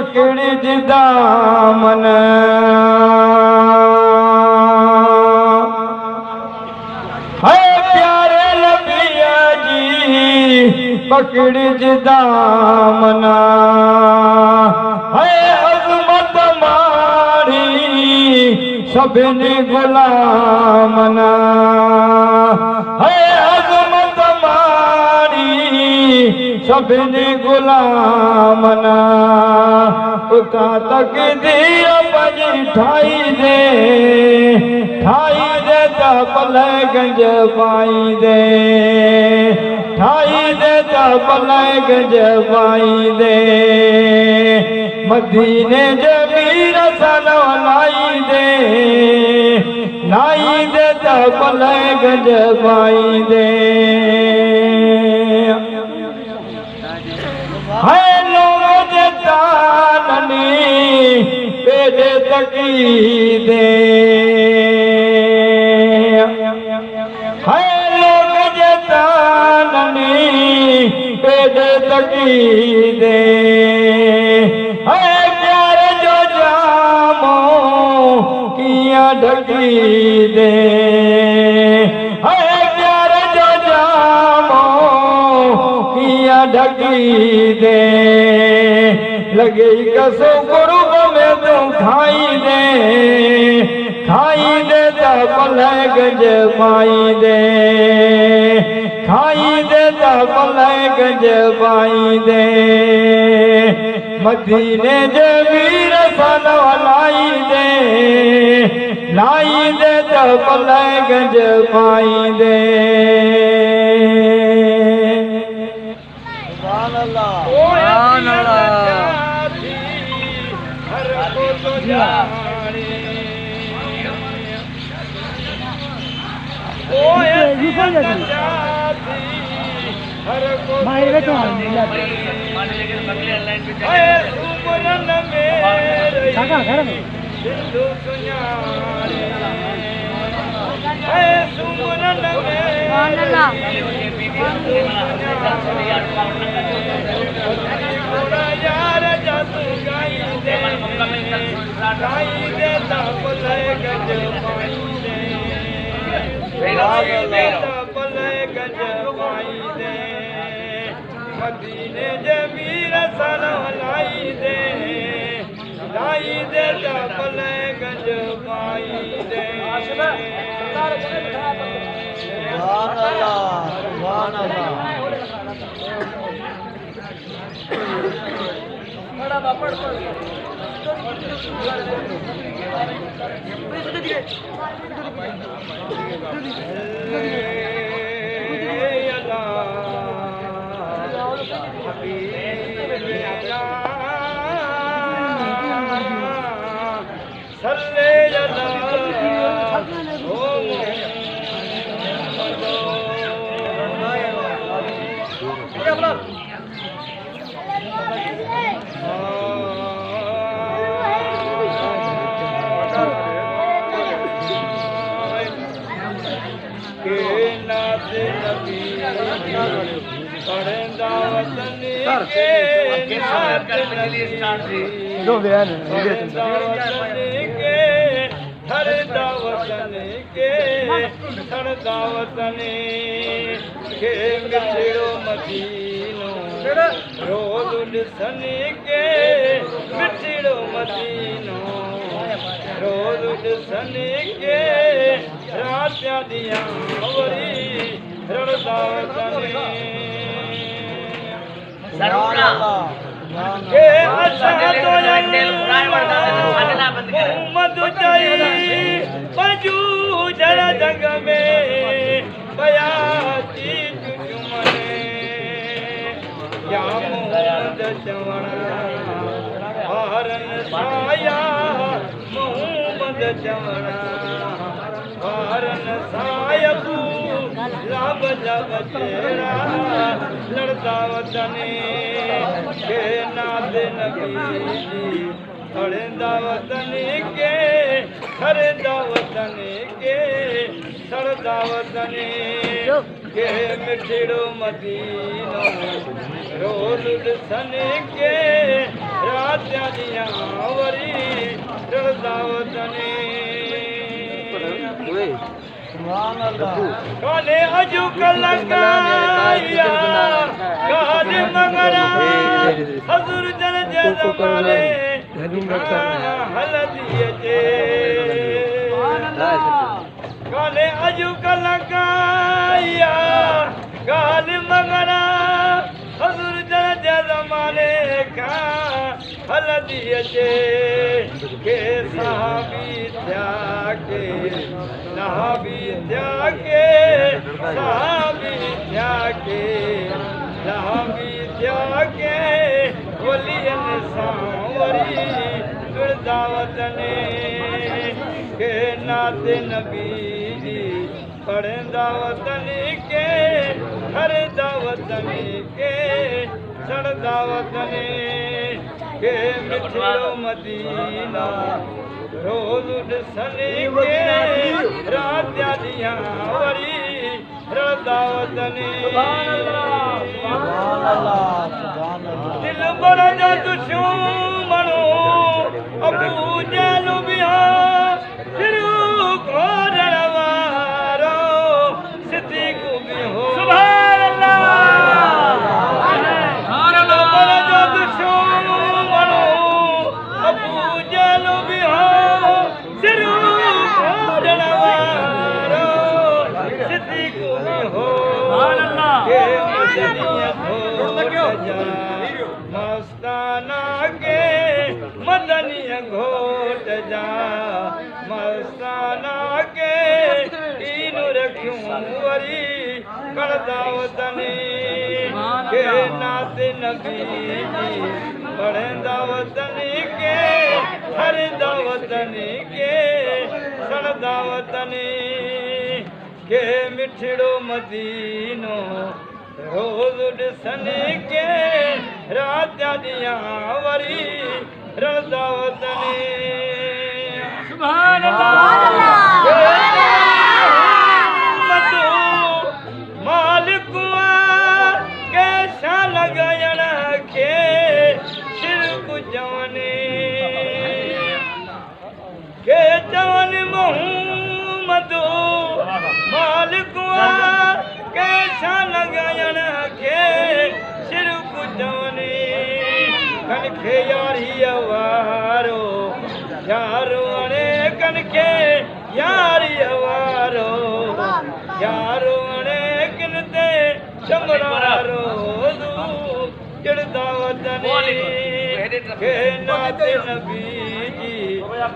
पकड़ी दामन है प्यारे नबिया जी पकड़ी दामन है अजमत मारी सभिनी गुलामना है अजमत मारी सभिनी गुलामना उता तक दीर पंजी ठाई दे ता पलगंज पाई दे ठाई दे ता पलगंज पाई दे मदीने जमीर सन लाई दे ता पलगंज पाई दे है लोग ताननी पेड़े तकी दे है लोग ताननी पेड़े तकी दे है प्यार जो जामो किया ढकी दे है प्यार जो जामो किया ढकी दे लगे कसो गुरुब में तू खाई दे ता पलगंज पाई दे खाई दे ता पलगंज पाई दे मदीने जमीर सन लाई दे ता पलगंज पाई दे मदीने जमीर सन लाई दे ता पलगंज पाई दे लड़ता वतनी के नाद नबी सड़दा वतनी के हरदा वतनी के सड़दा वतनी के मिठड़ो मदीनो रोज़ ॾिसनि के रात्या दिया वरी रड़दावतने काले अजू कलंगाया काले मंगरा हजूर जन जमाले हलदिए जे काले अजू कलंगाया काले मंगरा हजूर जन जमाले का हलदिए जे के साहबी त्यागे साहबी त्यागे साहबी त्यागे साहबी त्यागे वलियन सांवरी दुर्दावतने के नाते नबी जी पढ़े दावतनी के हर दावतनी के सड़ दावतनी के मिठियो मदीना रोज ॾिसने के रात्या दिया वरी रड़दावतनी दिल बर जो दुश्मनो अबू जहल बिहा फिरू घोरण वारो सिद्दीक़ भी हो सुभान मस्ताना के मदनिया घोट जा मस्ताना के तीन रखूं वरी करदावतनी के नाते नबी जी पढ़े दावतनी के हर दावतनी के सड़ दावतनी के मिठड़ो मदीनो रोज ॾिसने के रात्या दिया वरी रड़दावतनी सुभान मधु मालिक के शान गयण के शिरक जवने के जवन मोहम्मद मालिक के शान गयण के शिरक जवने कनखे यारी वारो यारो अणे कनखे यारी वारो यारो अणे किनते चमरारो जड़दावतनी के नाते नबी जी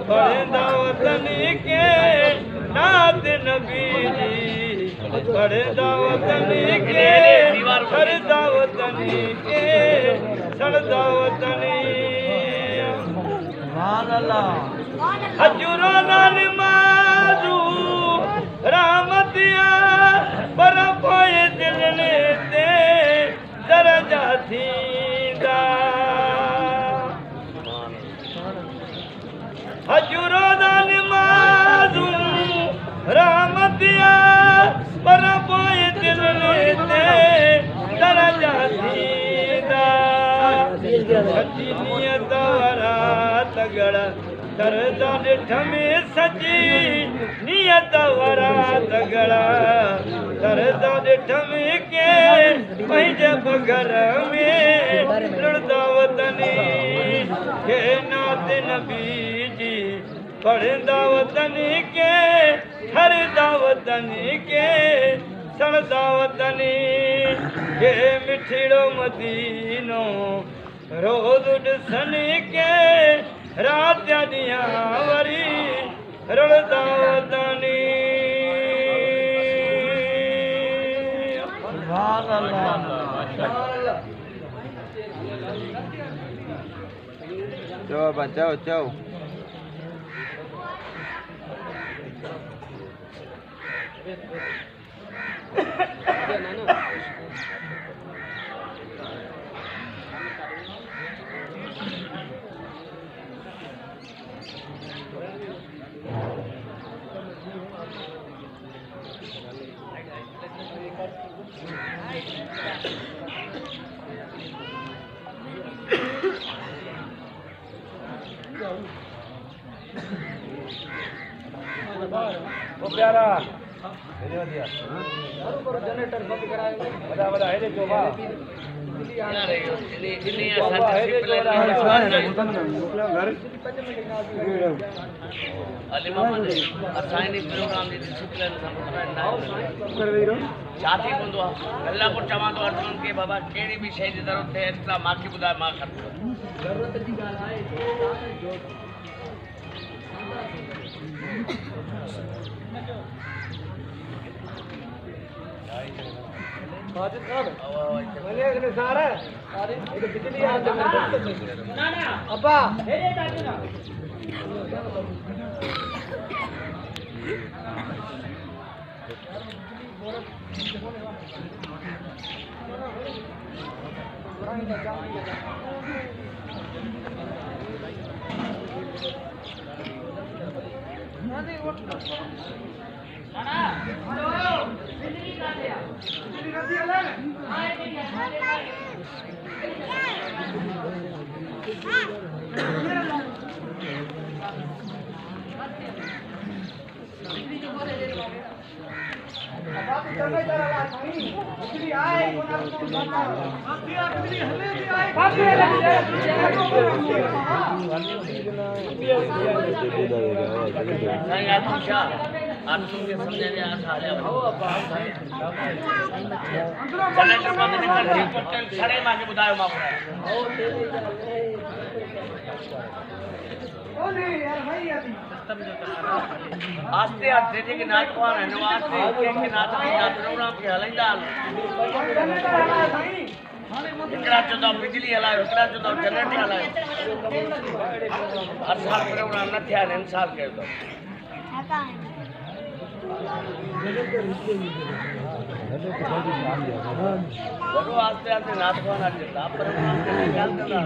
पढ़े दावतनी के नाते नबी जी पढ़े दावतनी के हर दावतनी के सड़ दावतनी हजूरो नमाजू रहमतिया पर पोए दिल ने ते दरजा थींदा हजूरो नमाजू रहमतिया पर पोए दिल ने ते दरजा थींदा सची नियत वारा तगड़ा दरदा ॾिठ में सची नियत वारा तगड़ा दरदा ॾिठ में के पंहिंजे बगर में रड़दावतनी के नाते नबी जी पढ़े दावतनी के हर दावतनी के सड़ दावतनी के मिठड़ो मदीनो रोज ॾिसने के रात्या दिया वरी रड़दावतनी चो बचाओ चो छाती बंदो अल्लाह को चवां तो अर्जुन के बाबा केड़ी भी शय जी जरूरत है एक्स्ट्रा मां की बुधाए मां कर अब्बा आस्ते आस्ते के नाच कौन है आस्ते के नाच के हलंदा एकड़ा चोदा बिजली हलायो एकड़ा चोदा जनरेटर हलायो हर साल प्रोग्राम न थिया न साल के तो बड़ो आस्ते आस्ते नाच कौन आ जाता प्रोग्राम के चलते ना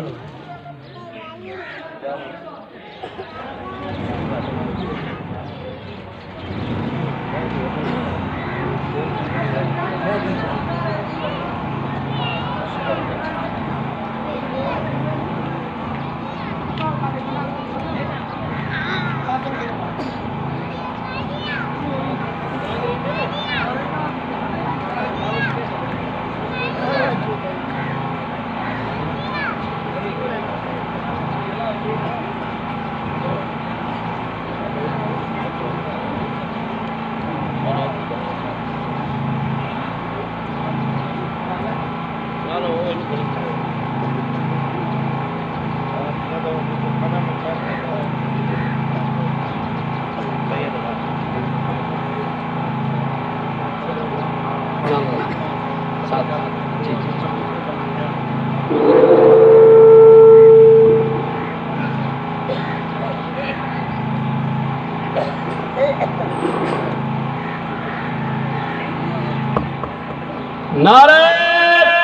नारे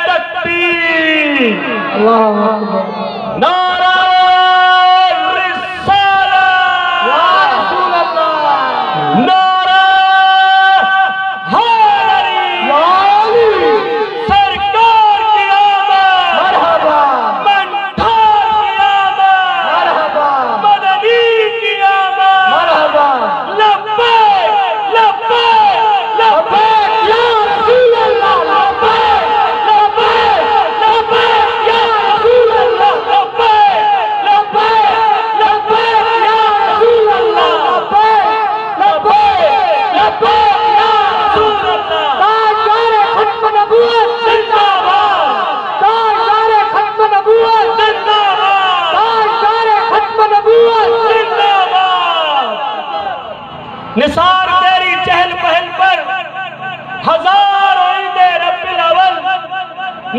तकबीर अल्लाहु अकबर नारे रिसालत या रसूल अल्लाह नारे हैदरी या अली सरकार की आमद मरहबा मंठार की आमद मरहबा मदनी की आमद मरहबा लब्बैक लब्बैक लब्बैक या रसूल अल्लाह लब्बैक लब्बैक लब्बैक या रसूल अल्लाह लब्बैक लब्बैक लब्बैक या रसूल अल्लाह लब्बैक लब्बैक लब्बैक या रसूल अल्लाह ताजदार खत्म नबूवत जिंदाबाद ताजदार खत्म नबूवत जिंदाबाद ताजदार खत्म नबूवत जिंदाबाद निसार तेरी चहल पहल पर हजारों ईदे रब्बिल अव्वल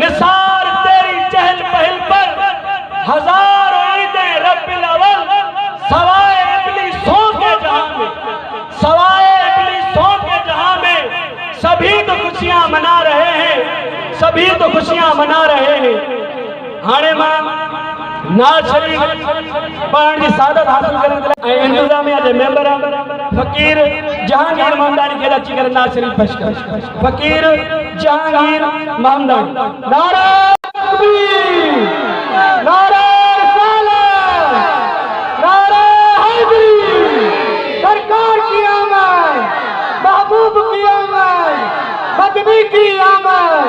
निसार तेरी चहल पहल पर हजारों ईदे रब्बिल अव्वल सवाए इब्लीसों के जहां में सवाए इब्लीसों के जहां में सभी तो खुशियां मना रहे हैं सभी तो खुशियां मना रहे हैं हाणे मां नाज शरीफ पाण जी सादत हासिल करन के लिए इंतजामिया के मेंबर फकीर जहांगीर महमदानी के अची करे नाज शरीफ पेश कर फकीर जहांगीर महमदानी नारा तकबीर नारा रिसालत नारा महबूब की आमद, मदनी की आमद।